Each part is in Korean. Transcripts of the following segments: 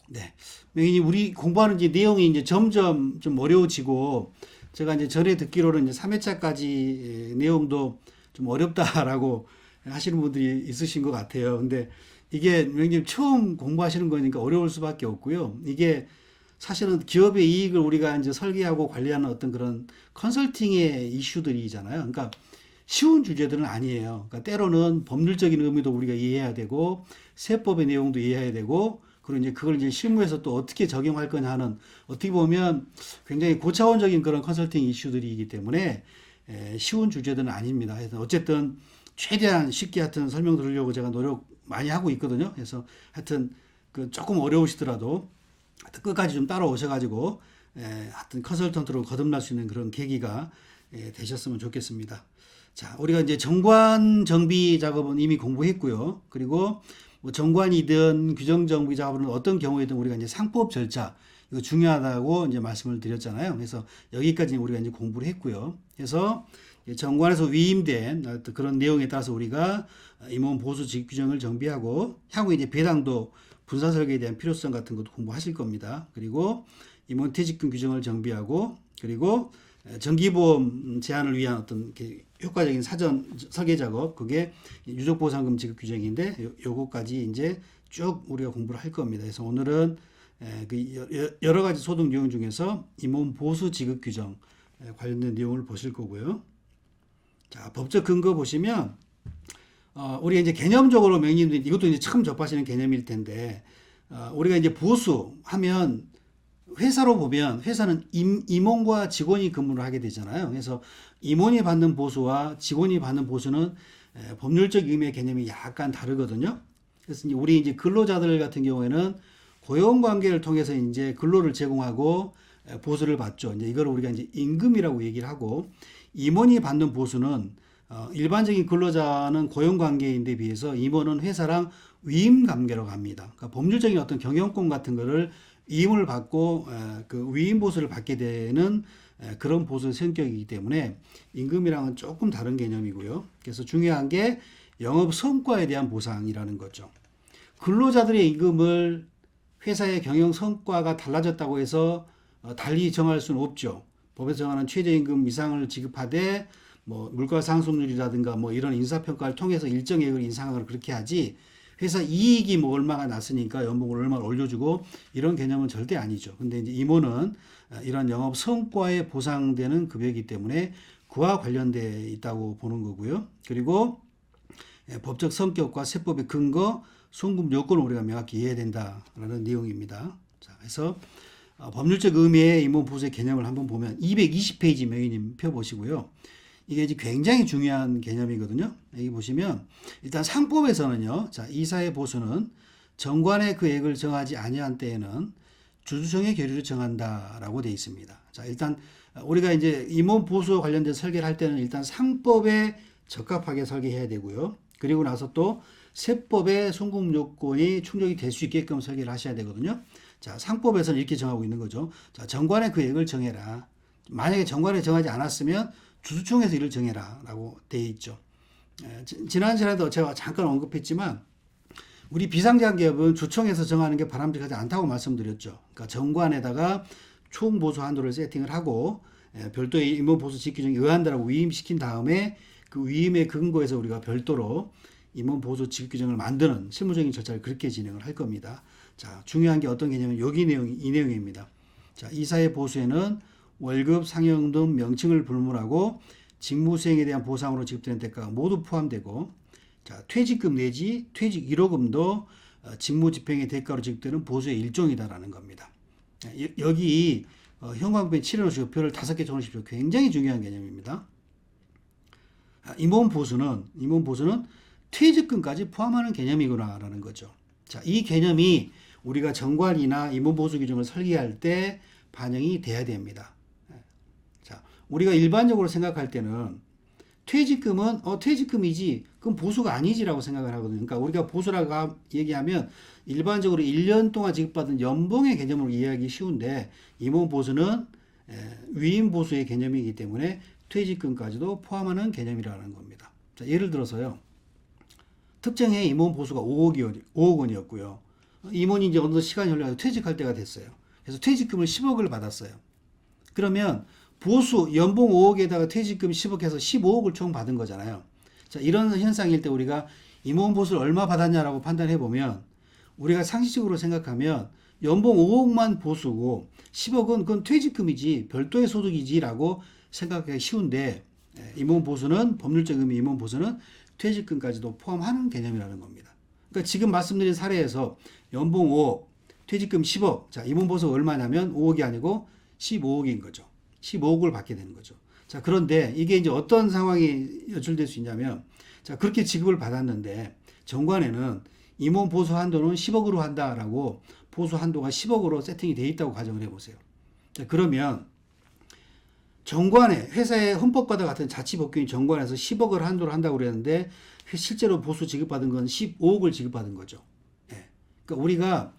네. 명인님, 우리 공부하는 이제 내용이 이제 점점 좀 어려워지고, 제가 이제 전에 듣기로는 이제 3회차까지 내용도 좀 어렵다라고 하시는 분들이 있으신 것 같아요. 근데 이게 명인님 처음 공부하시는 거니까 어려울 수밖에 없고요. 이게 사실은 기업의 이익을 우리가 이제 설계하고 관리하는 어떤 그런 컨설팅의 이슈들이잖아요. 그러니까 쉬운 주제들은 아니에요. 그러니까 때로는 법률적인 의미도 우리가 이해해야 되고, 세법의 내용도 이해해야 되고, 그리고 이제 그걸 이제 실무에서 또 어떻게 적용할 거냐 하는, 어떻게 보면 굉장히 고차원적인 그런 컨설팅 이슈들이기 때문에 쉬운 주제들은 아닙니다. 그래서 어쨌든 최대한 쉽게 하여튼 설명 드리려고 제가 노력 많이 하고 있거든요. 그래서 하여튼 그 조금 어려우시더라도 하여튼 끝까지 좀 따라오셔가지고 하여튼 컨설턴트로 거듭날 수 있는 그런 계기가 되셨으면 좋겠습니다. 자, 우리가 이제 정관 정비 작업은 이미 공부했고요. 그리고 뭐 정관이든 규정 정비 작업은 어떤 경우에든 우리가 이제 상법 절차 이거 중요하다고 이제 말씀을 드렸잖아요. 그래서 여기까지 우리가 이제 공부를 했고요. 그래서 정관에서 위임된 어떤 그런 내용에 따라서 우리가 임원 보수 직 규정을 정비하고 향후 이제 배당도 분사 설계에 대한 필요성 같은 것도 공부하실 겁니다. 그리고 임원 퇴직금 규정을 정비하고 그리고 정기보험 제한을 위한 어떤 효과적인 사전 설계 작업 그게 유족보상금 지급 규정인데 요거까지 이제 쭉 우리가 공부를 할 겁니다. 그래서 오늘은 그 여러 가지 소득 내용 중에서 임원 보수 지급 규정 관련된 내용을 보실 거고요. 자, 법적 근거 보시면 우리가 이제 개념적으로 명의님들 이것도 이제 처음 접하시는 개념일 텐데 우리가 이제 보수하면 회사로 보면 회사는 임원과 직원이 근무를 하게 되잖아요. 그래서 임원이 받는 보수와 직원이 받는 보수는 법률적 의미의 개념이 약간 다르거든요. 그래서 이제 우리 이제 근로자들 같은 경우에는 고용 관계를 통해서 이제 근로를 제공하고 보수를 받죠. 이제 이걸 우리가 이제 임금이라고 얘기를 하고 임원이 받는 보수는 일반적인 근로자는 고용 관계인데 비해서 임원은 회사랑 위임 관계로 갑니다. 그러니까 법률적인 어떤 경영권 같은 거를 위임을 받고 그 위임 보수를 받게 되는 그런 보수 성격이기 때문에 임금이랑은 조금 다른 개념이고요. 그래서 중요한 게 영업 성과에 대한 보상이라는 거죠. 근로자들의 임금을 회사의 경영 성과가 달라졌다고 해서 달리 정할 수는 없죠. 법에서 정하는 최저임금 이상을 지급하되 뭐 물가 상승률이라든가 뭐 이런 인사평가를 통해서 일정액을 인상하거나 그렇게 하지 회사 이익이 뭐 얼마가 났으니까 연봉을 얼마나 올려주고 이런 개념은 절대 아니죠. 근데 이제 임원은 이런 영업 성과에 보상되는 급여이기 때문에 그와 관련돼 있다고 보는 거고요. 그리고 법적 성격과 세법의 근거, 송금 요건을 우리가 명확히 이해해야 된다라는 내용입니다. 자, 그래서 법률적 의미의 임원 보수의 개념을 한번 보면 220페이지 명의님 펴 보시고요. 이게 이제 굉장히 중요한 개념이거든요. 여기 보시면 일단 상법에서는요. 자, 이사의 보수는 정관의 그 액을 정하지 아니한 때에는 주주총회 결의를 정한다라고 되어 있습니다. 자, 일단 우리가 이제 임원 보수와 관련된 설계를 할 때는 일단 상법에 적합하게 설계해야 되고요. 그리고 나서 또 세법의 송금 요건이 충족이 될 수 있게끔 설계를 하셔야 되거든요. 자, 상법에서는 이렇게 정하고 있는 거죠. 자, 정관의 그 액을 정해라. 만약에 정관에 정하지 않았으면 주주총회에서 이를 정해라 라고 되어 있죠. 지난 시간에도 제가 잠깐 언급했지만 우리 비상장기업은 주총에서 정하는 게 바람직하지 않다고 말씀드렸죠. 그러니까 정관에다가 총 보수 한도를 세팅을 하고 별도의 임원 보수 지키정에 의한다라고 위임시킨 다음에 그 위임의 근거에서 우리가 별도로 임원 보수 지급 규정을 만드는 실무적인 절차를 그렇게 진행을 할 겁니다. 자, 중요한 게 어떤 개념은 여기 내용이 이 내용입니다. 자, 이사의 보수에는 월급, 상여금 등 명칭을 불문하고 직무 수행에 대한 보상으로 지급되는 대가가 모두 포함되고 자, 퇴직금 내지 퇴직 1호금도 직무 집행의 대가로 지급되는 보수의 일종이다라는 겁니다. 여기 형광펜 칠해놓으시고 표를 5개 적으십시오. 굉장히 중요한 개념입니다. 임원 보수는 퇴직금까지 포함하는 개념이구나라는 거죠. 자, 이 개념이 우리가 정관이나 임원 보수 규정을 설계할 때 반영이 돼야 됩니다. 자, 우리가 일반적으로 생각할 때는 퇴직금은 퇴직금이지 그럼 보수가 아니지라고 생각을 하거든요. 그러니까 우리가 보수라고 얘기하면 일반적으로 1년 동안 지급받은 연봉의 개념으로 이해하기 쉬운데 임원 보수는 위임 보수의 개념이기 때문에 퇴직금까지도 포함하는 개념이라는 겁니다. 자, 예를 들어서요. 특정해 임원 보수가 5억 원이었고요. 임원이 이제 어느 정도 시간이 흘러서 퇴직할 때가 됐어요. 그래서 퇴직금을 10억을 받았어요. 그러면 보수 연봉 5억에다가 퇴직금 10억 해서 15억을 총 받은 거잖아요. 자, 이런 현상일 때 우리가 임원 보수를 얼마 받았냐라고 판단해 보면 우리가 상식적으로 생각하면 연봉 5억만 보수고 10억은 그건 퇴직금이지 별도의 소득이지라고 생각하기 쉬운데 임원 보수는 법률적 의미 임원 보수는 퇴직금까지도 포함하는 개념이라는 겁니다. 그러니까 지금 말씀드린 사례에서 연봉 5억, 퇴직금 10억. 자, 임원 보수가 얼마냐면 5억이 아니고 15억인 거죠. 15억을 받게 되는 거죠. 자, 그런데 이게 이제 어떤 상황이 연출될 수 있냐면 자, 그렇게 지급을 받았는데 정관에는 임원 보수 한도는 10억으로 한다라고 보수 한도가 10억으로 세팅이 돼 있다고 가정을 해보세요. 자, 그러면 정관에 회사의 헌법과도 같은 자치법규인 정관에서 10억을 한도로 한다고 그랬는데 실제로 보수 지급받은 건 15억을 지급받은 거죠. 예. 그러니까 우리가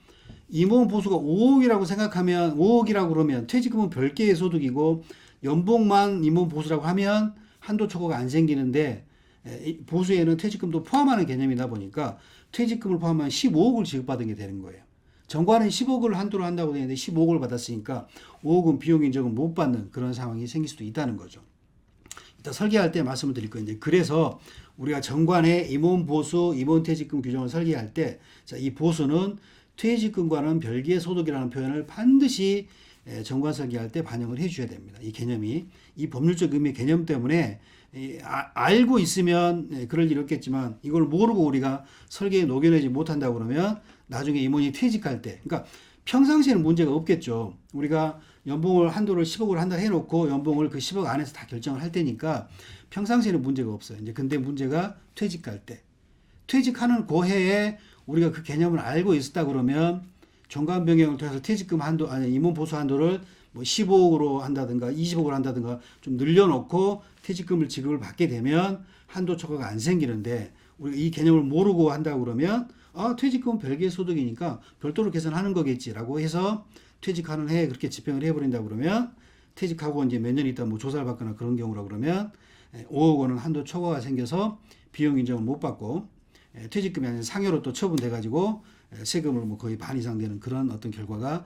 임원 보수가 5억이라고 생각하면 5억이라고 그러면 퇴직금은 별개의 소득이고 연봉만 임원 보수라고 하면 한도 초과가 안 생기는데 보수에는 퇴직금도 포함하는 개념이다 보니까 퇴직금을 포함한 15억을 지급받은 게 되는 거예요. 정관은 10억을 한도로 한다고 되는데 15억을 받았으니까 5억은 비용 인정을 못 받는 그런 상황이 생길 수도 있다는 거죠. 이따 설계할 때 말씀을 드릴 거예요. 이제 그래서 우리가 정관의 임원 보수, 임원 퇴직금 규정을 설계할 때, 자, 이 보수는 퇴직금과는 별개의 소득이라는 표현을 반드시 정관 설계할 때 반영을 해 주셔야 됩니다. 이 개념이 이 법률적 의미의 개념 때문에 알고 있으면 그럴 일 없겠지만 이걸 모르고 우리가 설계에 녹여내지 못한다고 그러면 나중에 임원이 퇴직할 때, 그러니까 평상시에는 문제가 없겠죠. 우리가 연봉을 한도를 10억을 한다 해놓고 연봉을 그 10억 안에서 다 결정을 할 테니까 평상시에는 문제가 없어요. 이제 근데 문제가 퇴직할 때, 퇴직하는 그 해에 우리가 그 개념을 알고 있었다 그러면 정관 변경을 통해서 퇴직금 한도 아니 임원 보수 한도를 뭐 15억으로 한다든가 20억으로 한다든가 좀 늘려놓고 퇴직금을 지급을 받게 되면 한도 초과가 안 생기는데 우리가 이 개념을 모르고 한다고 그러면 퇴직금은 별개의 소득이니까 별도로 계산하는 거겠지라고 해서 퇴직하는 해에 그렇게 집행을 해버린다고 그러면 퇴직하고 이제 몇 년 있다 뭐 조사를 받거나 그런 경우라 그러면 5억 원은 한도 초과가 생겨서 비용 인정을 못 받고 퇴직금이 아니라 상여로 또 처분돼가지고 세금을 뭐 거의 반 이상 되는 그런 어떤 결과가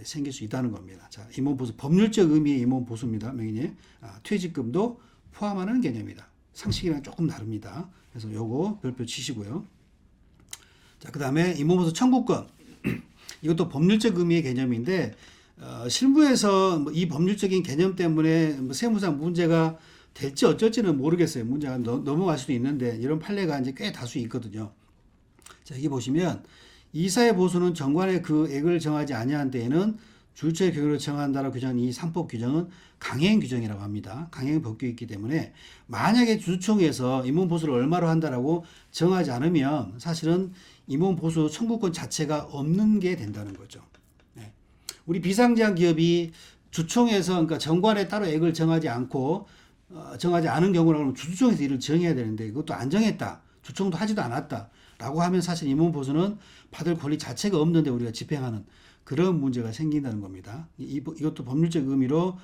생길 수 있다는 겁니다. 자, 임원보수 법률적 의미의 임원보수입니다. 명인이 퇴직금도 포함하는 개념이다. 상식이랑 조금 다릅니다. 그래서 요거 별표 치시고요. 자, 그 다음에 임원보수 청구권. 이것도 법률적 의미의 개념인데 실무에서 뭐 이 법률적인 개념 때문에 뭐 세무상 문제가 될지 어쩔지는 모르겠어요. 문제가 넘어갈 수도 있는데 이런 판례가 이제 꽤 다수 있거든요. 자, 여기 보시면 이사의 보수는 정관의 그 액을 정하지 아니한 때에는 주주의 경우를 정한다라고 규정한 이 상법 규정은 강행 규정이라고 합니다. 강행 법규에 있기 때문에 만약에 주주총회에서 임원 보수를 얼마로 한다라고 정하지 않으면 사실은 임원 보수 청구권 자체가 없는 게 된다는 거죠. 네. 우리 비상장 기업이 주총에서 그러니까 정관에 따로 액을 정하지 않고 정하지 않은 경우라면 주주총회에서 이를 정해야 되는데 그것도 안 정했다. 주총도 하지도 않았다. 라고 하면 사실 임원 보수는 받을 권리 자체가 없는데 우리가 집행하는 그런 문제가 생긴다는 겁니다. 이것도 법률적 의미로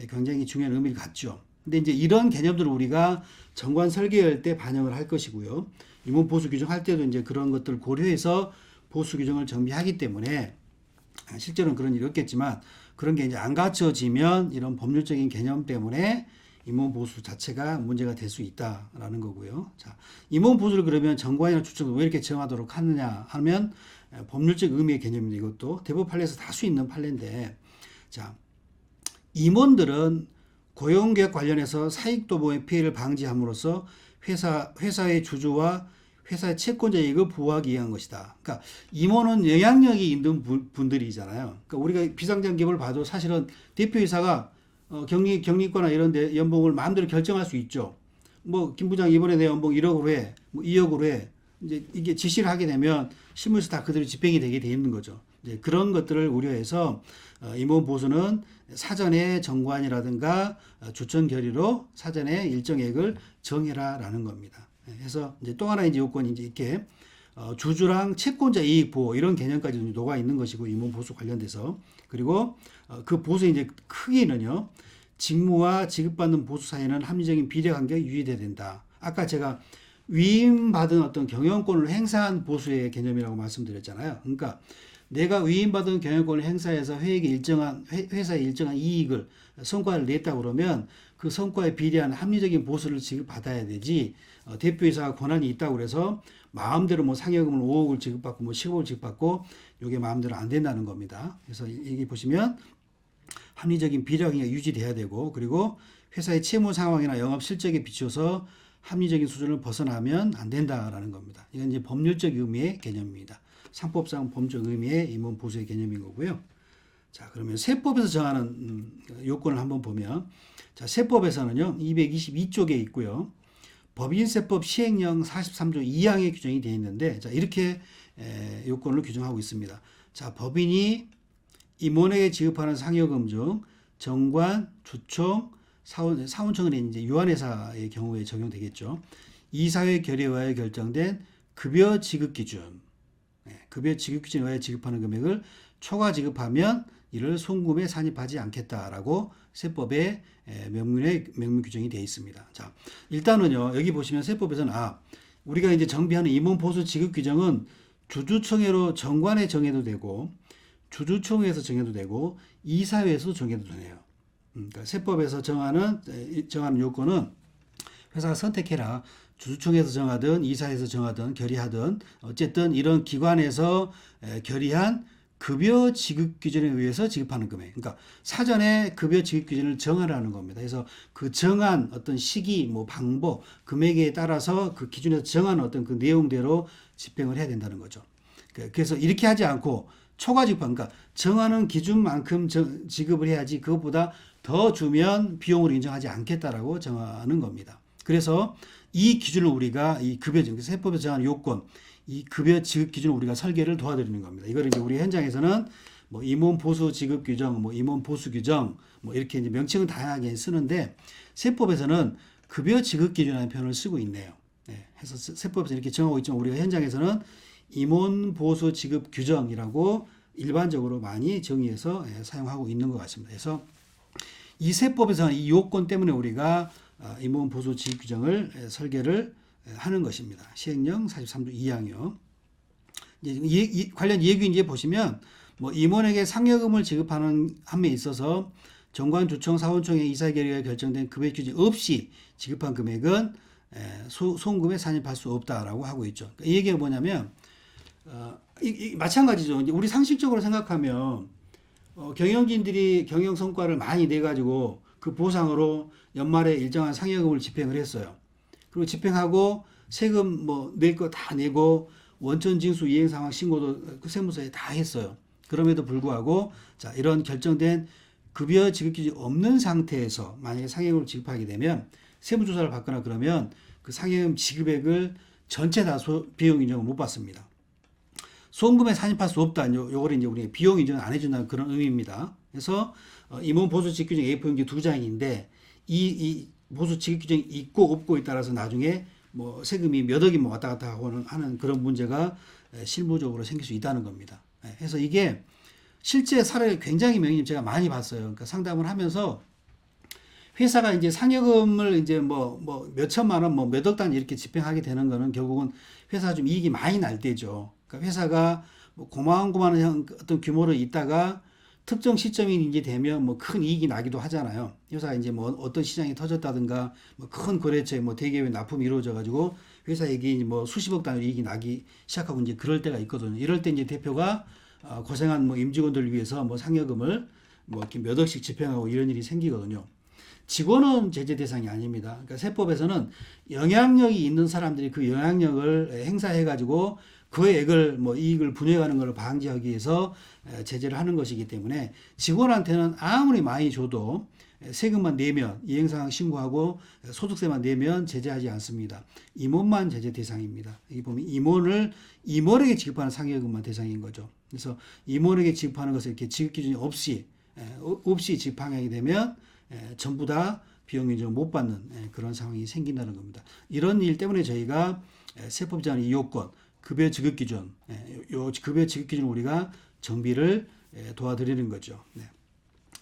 굉장히 중요한 의미를 갖죠. 근데 이제 이런 개념들을 우리가 정관 설계할 때 반영을 할 것이고요. 임원 보수 규정할 때도 이제 그런 것들을 고려해서 보수 규정을 정비하기 때문에 실제로는 그런 일이 없겠지만 그런 게 이제 안 갖춰지면 이런 법률적인 개념 때문에 임원 보수 자체가 문제가 될 수 있다라는 거고요. 자, 임원 보수를 그러면 정관이나 주총을 왜 이렇게 정하도록 하느냐 하면 법률적 의미의 개념인데 이것도 대법 판례에서 다수 있는 판례인데 자, 임원들은 고용계약 관련해서 사익도모의 피해를 방지함으로써 회사의 주주와 회사의 채권자 이익을 보호하기 위한 것이다. 그러니까 임원은 영향력이 있는 분들이잖아요. 그러니까 우리가 비상장 기업을 봐도 사실은 대표이사가 경리과나 이런 데 연봉을 마음대로 결정할 수 있죠. 뭐, 김 부장 이번에 내 연봉 1억으로 해. 뭐 2억으로 해. 이제 이게 지시를 하게 되면 실무에서 다 그대로 집행이 되게 돼 있는 거죠. 이제 그런 것들을 우려해서 임원 보수는 사전에 정관이라든가 주총 결의로 사전에 일정액을 정해라라는 겁니다. 그래서 이제 또 하나 이제 요건이 이제 이렇게 주주랑 채권자 이익 보호 이런 개념까지 녹아 있는 것이고 임원 보수 관련돼서 그리고 그 보수의 이제 크기는요 직무와 지급받는 보수 사이에는 합리적인 비례 관계가 유지돼야 된다. 아까 제가 위임받은 어떤 경영권을 행사한 보수의 개념이라고 말씀드렸잖아요. 그러니까 내가 위임받은 경영권을 행사해서 회사에 일정한 이익을 성과를 냈다고 그러면 그 성과에 비례한 합리적인 보수를 지급받아야 되지. 대표이사가 권한이 있다고 그래서 마음대로 뭐 상여금을 5억을 지급받고 뭐 10억을 지급받고 이게 마음대로 안 된다는 겁니다. 그래서 여기 보시면 합리적인 비례가 유지돼야 되고, 그리고 회사의 채무 상황이나 영업 실적에 비춰서 합리적인 수준을 벗어나면 안 된다라는 겁니다. 이건 이제 법률적 의미의 개념입니다. 상법상 법적 의미의 임원 보수의 개념인 거고요. 자, 그러면 세법에서 정하는 요건을 한번 보면, 자, 세법에서는요 222쪽에 있고요. 법인세법 시행령 43조 2항에 규정이 되어 있는데, 자, 이렇게 요건을 규정하고 있습니다. 자, 법인이 임원에게 지급하는 상여금 중 정관, 주총, 사원청은 이제 유한회사의 경우에 적용되겠죠. 이사회 결의에 의하여 결정된 급여 지급 기준, 급여 지급 기준에 의하여 지급하는 금액을 초과 지급하면 이를 송금에 산입하지 않겠다라고 세법에 명문 규정이 되어 있습니다. 자, 일단은요 여기 보시면 세법에서는 우리가 이제 정비하는 임원 보수 지급 규정은 주주총회로 정관에 정해도 되고 주주총회에서 정해도 되고 이사회에서도 정해도 되네요. 그러니까 세법에서 정하는 요건은 회사가 선택해라. 주주총회에서 정하든 이사회에서 정하든 결의하든 어쨌든 이런 기관에서 결의한 급여 지급 기준에 의해서 지급하는 금액. 그러니까 사전에 급여 지급 기준을 정하라는 겁니다. 그래서 그 정한 어떤 시기, 뭐 방법, 금액에 따라서 그 기준에서 정한 어떤 그 내용대로 집행을 해야 된다는 거죠. 그래서 이렇게 하지 않고 초과 지급, 그러니까 정하는 기준만큼 지급을 해야지 그것보다 더 주면 비용을 인정하지 않겠다라고 정하는 겁니다. 그래서 이 기준을 우리가 이 급여 지급, 세법에서 정한 요건, 이 급여 지급 기준을 우리가 설계를 도와드리는 겁니다. 이걸 이제 우리 현장에서는 뭐 임원 보수 지급 규정, 뭐 임원 보수 규정, 뭐 이렇게 이제 명칭은 다양하게 쓰는데 세법에서는 급여 지급 기준이라는 표현을 쓰고 있네요. 해서 세법에서 이렇게 정하고 있지만 우리가 현장에서는 임원 보수 지급 규정이라고 일반적으로 많이 정의해서 사용하고 있는 것 같습니다. 그래서 이 세법에서는 이 요건 때문에 우리가 임원 보수 지급 규정을 설계를 하는 것입니다. 시행령 43조 2항이요. 이제 관련 예규 이제 보시면 뭐 임원에게 상여금을 지급하는 함에 있어서 정관 주총 사원총회 이사 결의에 결정된 금액 규제 없이 지급한 금액은 송금에 산입할 수 없다라고 하고 있죠. 이 얘기가 뭐냐면 마찬가지죠. 이제 우리 상식적으로 생각하면 경영진들이 경영 성과를 많이 내 가지고 그 보상으로 연말에 일정한 상여금을 집행을 했어요. 그리고 집행하고 세금 뭐 낼 거 다 내고 원천 징수 이행 상황 신고도 그 세무서에 다 했어요. 그럼에도 불구하고 자, 이런 결정된 급여 지급 기준이 없는 상태에서 만약에 상여금을 지급하게 되면 세무조사를 받거나 그러면 그 상여금 지급액을 전체 다 비용 인정을 못 받습니다. 송금에 산입할 수 없다. 요거를 이제 우리 비용 인정을 안 해준다는 그런 의미입니다. 그래서 임원 보수 지급 규정 A4용지 2장인데 이 보수 지급 규정이 있고 없고에 따라서 나중에 뭐 세금이 몇 억이 뭐 왔다 갔다 하는 그런 문제가 실무적으로 생길 수 있다는 겁니다. 그래서 이게 실제 사례를 굉장히 명님 제가 많이 봤어요. 그러니까 상담을 하면서 회사가 이제 상여금을 이제 뭐 몇 천만 원, 뭐 몇 억 단위 이렇게 집행하게 되는 거는 결국은 회사가 좀 이익이 많이 날 때죠. 그러니까 회사가 뭐 고만고만한 어떤 규모로 있다가 특정 시점이 이제 되면 뭐 큰 이익이 나기도 하잖아요. 회사가 이제 뭐 어떤 시장이 터졌다든가 뭐 큰 거래처에 뭐 대기업의 납품이 이루어져 가지고 회사에게 뭐 수십억 단위 이익이 나기 시작하고 이제 그럴 때가 있거든요. 이럴 때 이제 대표가 고생한 뭐 임직원들을 위해서 뭐 상여금을 뭐 이렇게 몇 억씩 집행하고 이런 일이 생기거든요. 직원은 제재 대상이 아닙니다. 그러니까 세법에서는 영향력이 있는 사람들이 그 영향력을 행사해 가지고 그 액을 뭐 이익을 분해하는 것을 방지하기 위해서 제재를 하는 것이기 때문에 직원한테는 아무리 많이 줘도 세금만 내면 이행사항 신고하고 소득세만 내면 제재하지 않습니다. 임원만 제재 대상입니다. 여기 보면 임원에게 지급하는 상여금만 대상인 거죠. 그래서 임원에게 지급하는 것을 이렇게 지급 기준이 없이 지급하게 되면 전부 다 비용 인정을 못 받는 그런 상황이 생긴다는 겁니다. 이런 일 때문에 저희가 세법상 이 요건 급여 지급 기준, 요 급여 지급 기준을 우리가 정비를 도와드리는 거죠.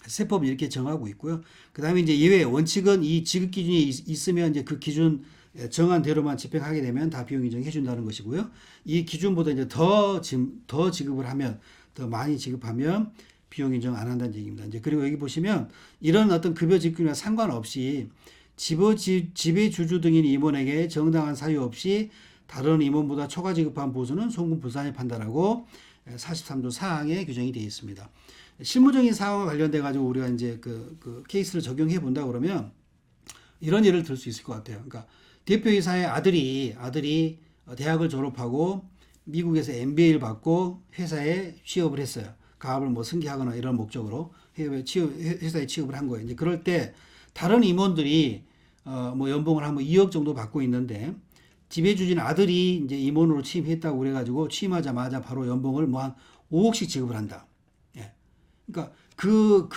세법이 이렇게 정하고 있고요. 그 다음에 이제 예외 원칙은 이 지급 기준이 있으면 이제 그 기준 정한 대로만 집행하게 되면 다 비용 인정해 준다는 것이고요. 이 기준보다 이제 더 지급을 하면, 더 많이 지급하면 비용 인정 안 한다는 얘기입니다. 이제 그리고 여기 보시면 이런 어떤 급여 지급이나 상관없이 지배 주주 등인 임원에게 정당한 사유 없이 다른 임원보다 초과 지급한 보수는 송금 불산이 판단하고 43조 4항에 규정이 되어 있습니다. 실무적인 사항과 관련돼 가지고 우리가 이제 그 케이스를 적용해 본다 그러면 이런 예를 들 수 있을 것 같아요. 그러니까 대표이사의 아들이 대학을 졸업하고 미국에서 MBA를 받고 회사에 취업을 했어요. 가업을 뭐 승계하거나 이런 목적으로 회사에 취업을 한 거예요. 이제 그럴 때 다른 임원들이 뭐 연봉을 한 뭐 2억 정도 받고 있는데 지배주진 아들이 이제 임원으로 취임했다고 그래가지고 취임하자마자 바로 연봉을 뭐 한 5억씩 지급을 한다. 예. 그러니까 그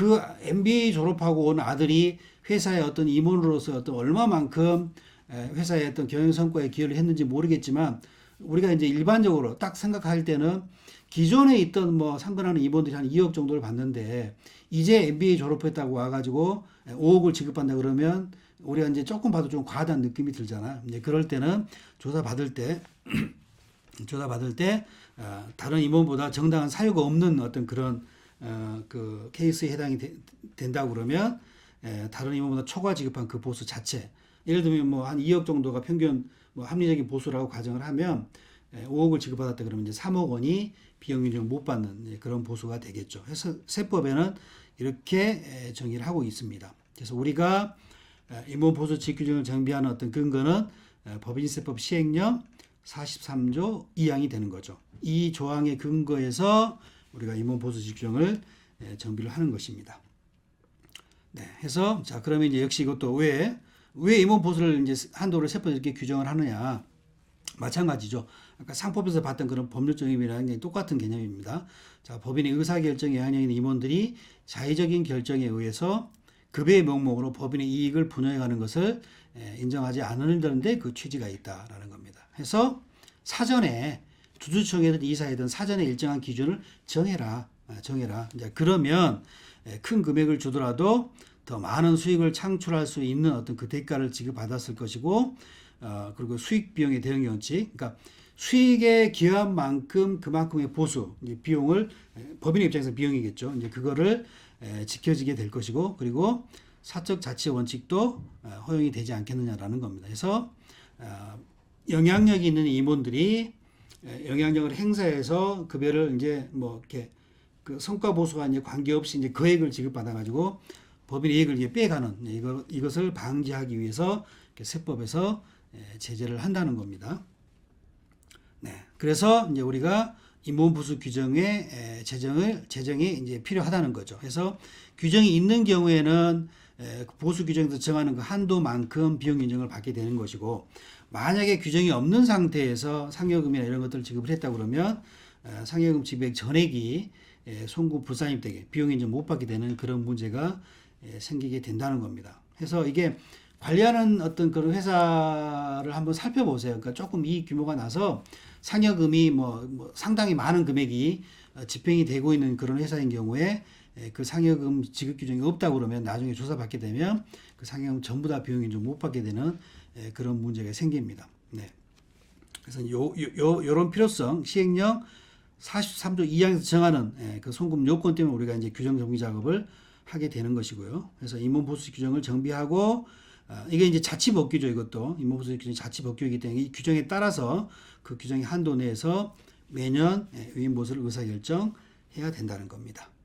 MBA 졸업하고 온 아들이 회사의 어떤 임원으로서 어떤 얼마만큼 회사의 어떤 경영 성과에 기여를 했는지 모르겠지만 우리가 이제 일반적으로 딱 생각할 때는 기존에 있던 뭐 상근하는 임원들이 한 2억 정도를 받는데 이제 MBA 졸업했다고 와가지고 5억을 지급한다 그러면 우리가 이제 조금 봐도 좀 과하다는 느낌이 들잖아. 이제 그럴 때는 조사 받을 때 다른 임원보다 정당한 사유가 없는 어떤 그런 그 케이스에 해당이 된다고 그러면 다른 임원보다 초과 지급한 그 보수 자체, 예를 들면 뭐 한 2억 정도가 평균 뭐 합리적인 보수라고 가정을 하면 5억을 지급받았다 그러면 이제 3억 원이 비용 인정 못 받는 그런 보수가 되겠죠. 그래서 세법에는 이렇게 정의를 하고 있습니다. 그래서 우리가 임원 보수 지급 규정을 정비하는 어떤 근거는 법인세법 시행령 43조 2항이 되는 거죠. 이 조항의 근거에서 우리가 임원 보수 지급 규정을 정비를 하는 것입니다. 네, 해서 자 그러면 이제 역시 이것도 왜 임원 보수를 이제 한도를 세법에 이렇게 규정을 하느냐? 마찬가지죠. 아까 상법에서 봤던 그런 법률적 의미랑 똑같은 개념입니다. 자, 법인의 의사결정에 영향력 있는 임원들이 자의적인 결정에 의해서 급여의 명목으로 법인의 이익을 분여해가는 것을 인정하지 않는다는데 그 취지가 있다라는 겁니다. 해서 사전에 주주총회든 이사회든 사전에 일정한 기준을 정해라. 이제 그러면 큰 금액을 주더라도 더 많은 수익을 창출할 수 있는 어떤 그 대가를 지급받았을 것이고, 그리고 수익 비용의 대응 원칙, 그러니까 수익에 기여한 만큼 그만큼의 보수, 이제 비용을 법인의 입장에서 비용이겠죠. 이제 그거를 지켜지게 될 것이고, 그리고 사적 자치 원칙도 허용이 되지 않겠느냐라는 겁니다. 그래서 영향력이 있는 임원들이 영향력을 행사해서 급여를 이제 뭐 이렇게 그 성과 보수와 이제 관계없이 이제 거액을 지급받아 가지고 법인의 이익을 이제 빼가는 이것을 방지하기 위해서 세법에서 제재를 한다는 겁니다. 네, 그래서 이제 우리가 임원 보수 규정의 제정이 이제 필요하다는 거죠. 그래서 규정이 있는 경우에는 보수 규정에서 정하는 그 한도만큼 비용 인정을 받게 되는 것이고, 만약에 규정이 없는 상태에서 상여금이나 이런 것들을 지급을 했다 그러면 상여금 지급액 전액이 송금 불산입 되게 비용 인정 못 받게 되는 그런 문제가 생기게 된다는 겁니다. 그래서 이게 관리하는 어떤 그런 회사를 한번 살펴보세요. 그러니까 조금 이익 규모가 나서 상여금이 뭐 상당히 많은 금액이 집행이 되고 있는 그런 회사인 경우에 그 상여금 지급 규정이 없다고 그러면 나중에 조사받게 되면 그 상여금 전부 다 비용 인정 못 받게 되는 그런 문제가 생깁니다. 네. 그래서 요런 필요성, 시행령 43조 2항에서 정하는 그 송금 요건 때문에 우리가 이제 규정 정비 작업을 하게 되는 것이고요. 그래서 임원 보수 규정을 정비하고, 이게 이제 자치법규죠. 이것도 임원 보수 규정이 자치법규이기 때문에 이 규정에 따라서 그 규정의 한도 내에서 매년 위임 보수를 의사결정해야 된다는 겁니다.